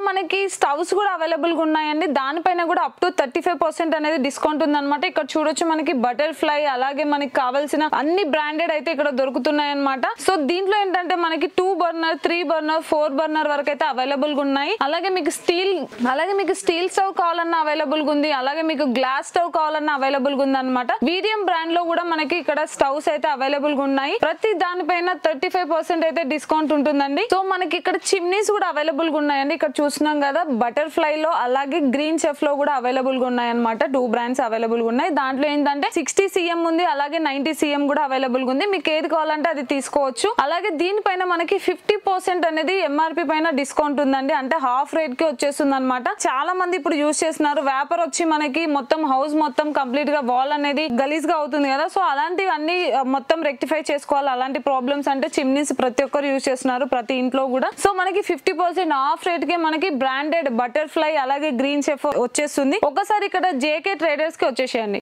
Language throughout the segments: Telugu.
మనకి స్టవ్స్ కూడా అవైలబుల్ గా ఉన్నాయండి. దానిపైన కూడా అప్ టు 35% అనేది డిస్కౌంట్ ఉందన్నమాట. ఇక్కడ చూడొచ్చు మనకి బటర్ఫ్లై అలాగే మనకి కావాల్సిన అన్ని బ్రాండెడ్ అయితే ఇక్కడ దొరుకుతున్నాయి అన్నమాట. సో దీంట్లో ఏంటంటే మనకి 2 బర్నర్ 3 బర్నర్ 4 బర్నర్ వరకు అయితే అవైలబుల్ గా ఉన్నాయి. అలాగే మీకు స్టీల్ స్టవ్ కావాలన్నా అవైలబుల్ గా ఉంది. అలాగే మీకు గ్లాస్ స్టవ్ కావాలన్నా అవైలబుల్ గా ఉంది అనమాట. మీడియం బ్రాండ్ లో కూడా మనకి ఇక్కడ స్టవ్స్ అయితే అవైలబుల్ గా ఉన్నాయి. ప్రతి దానిపైన 35% అయితే డిస్కౌంట్ ఉంటుందండి. సో మనకి ఇక్కడ చిమ్నీస్ కూడా అవైలబుల్ గా ఉన్నాయండి. ఇక్కడ చూస్తున్నాం కదా బటర్ఫ్లై లో అలాగే గ్రీన్ చెఫ్ లో కూడా అవైలబుల్ గా ఉన్నాయి అనమాట. 2 బ్రాండ్స్ అవైలబుల్ గా ఉన్నాయి. దాంట్లో ఏంటంటే 60 cm ఉంది, అలాగే 90 cm కూడా అవైలబుల్ గా ఉంది. మీకు ఏది కావాలంటే అది తీసుకోవచ్చు. అలాగే దీనిపైన మనకి 50% అనేది MRP పైన డిస్కౌంట్ ఉందండి. అంటే హాఫ్ రేట్ కి వచ్చేస్తుంది అనమాట. చాలా మంది ఇప్పుడు యూజ్ చేస్తున్నారు. వేపర్ వచ్చి మనకి మొత్తం హౌస్ మొత్తం కంప్లీట్ గా వాల్ అనేది గలీజ్ గా అవుతుంది కదా. సో అలాంటివి అన్ని మొత్తం రెక్టిఫై చేసుకోవాలి. అలాంటి ప్రాబ్లమ్స్ అంటే చిమ్నీస్ ప్రతి ఒక్కరు యూజ్ చేస్తున్నారు ప్రతి ఇంట్లో కూడా. సో మనకి 50% ఆఫ్ రేట్ కి మనకి బ్రాండెడ్ బటర్ఫ్లై అలాగే గ్రీన్ చెఫ్ వచ్చేస్తుంది. ఒకసారి ఇక్కడ JK ట్రేడర్స్ కి వచ్చేసేయండి.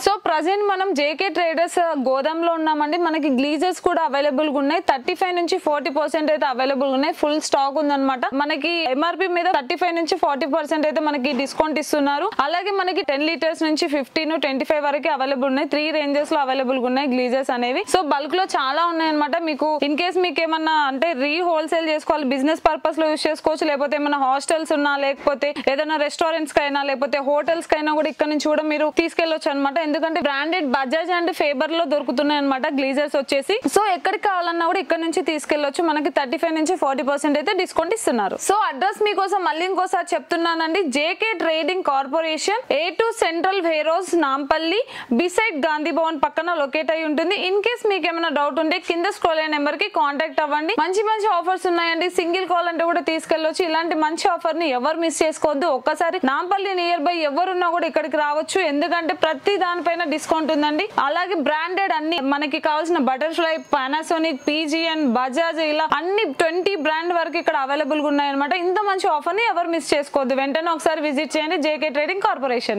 సో ప్రజెంట్ మనం JK ట్రేడర్స్ గోదాంలో ఉన్నామండి. మనకి గ్లీజర్స్ కూడా అవైలబుల్ గా ఉన్నాయి. 35 నుంచి 40% అయితే అవైలబుల్ ఉన్నాయి. ఫుల్ స్టాక్ ఉందన్నమాట. మనకి MRP మీద 35 నుంచి 40% అయితే మనకి డిస్కౌంట్ ఇస్తున్నారు. అలాగే మనకి 10 లీటర్స్ నుంచి 15 25 వరకు అవైలబుల్ ఉన్నాయి. 3 రేంజెస్ లో అవైలబుల్ గా ఉన్నాయి గ్లీజర్స్ అనేవి. సో బల్క్ లో చాలా ఉన్నాయి అనమాట. మీకు ఇన్ కేస్ మీకు ఏమన్నా అంటే హోల్సేల్ చేసుకోవాలి, బిజినెస్ పర్పస్ లో యూజ్ చేసుకోవచ్చు. లేకపోతే ఏమైనా హాస్టల్స్ ఉన్నా, లేకపోతే ఏదైనా రెస్టారెంట్స్ కైనా, లేకపోతే హోటల్స్ కైనా కూడా ఇక్కడ నుంచి కూడా మీరు తీసుకెళ్లొచ్చు అనమాట. ఎందుకంటే బ్రాండెడ్ బజాజ్ అండ్ ఫేబర్ లో దొరుకుతున్నాయి అనమాట గ్లీజర్స్ వచ్చేసి. సో ఎక్కడికి కావాలన్నా కూడా ఇక్కడ నుంచి తీసుకెళ్లొచ్చు. మనకి 35 నుంచి 40% అయితే డిస్కౌంట్ ఇస్తున్నారు. సో అడ్రస్ మీకోసం మళ్ళీ ఇంకోసారి చెప్తున్నానండి. JK trading corporation A2 central warehouse Nampally beside Gandhi Bhavan పక్కన లొకేట్ అయి ఉంటుంది. ఇన్ కేస్ మీకు ఏమైనా డౌట్ ఉంటే కింద స్క్రోల్ అయిన నెంబర్ కి కాంటాక్ట్ అవ్వండి. మంచి ఆఫర్స్ ఉన్నాయండి. సింగిల్ కాల్ అంటే కూడా తీసుకెళ్లొచ్చు. ఇలాంటి మంచి ఆఫర్ ని ఎవరు మిస్ చేసుకోవద్దు. ఒక్కసారి నాంపల్లి నియర్ బై ఎవరున్నా కూడా ఇక్కడికి రావచ్చు. ఎందుకంటే ప్రతి దానిపైన డిస్కౌంట్ ఉందండి. అలాగే బ్రాండెడ్ అన్ని మనకి కావాల్సిన బటర్ఫ్లై, పానాసోనిక్, PGN, బజాజ్ ఇలా అన్ని 20 బ్రాండ్ వరకు ఇక్కడ అవైలబుల్ గా ఉన్నాయి అనమాట. ఇంత మంచి ఆఫర్ ని ఎవరు మిస్ చేసుకోవద్దు. వెంటనే ఒకసారి విజిట్ చేయండి JK ట్రేడింగ్ కార్పొరేషన్ ని.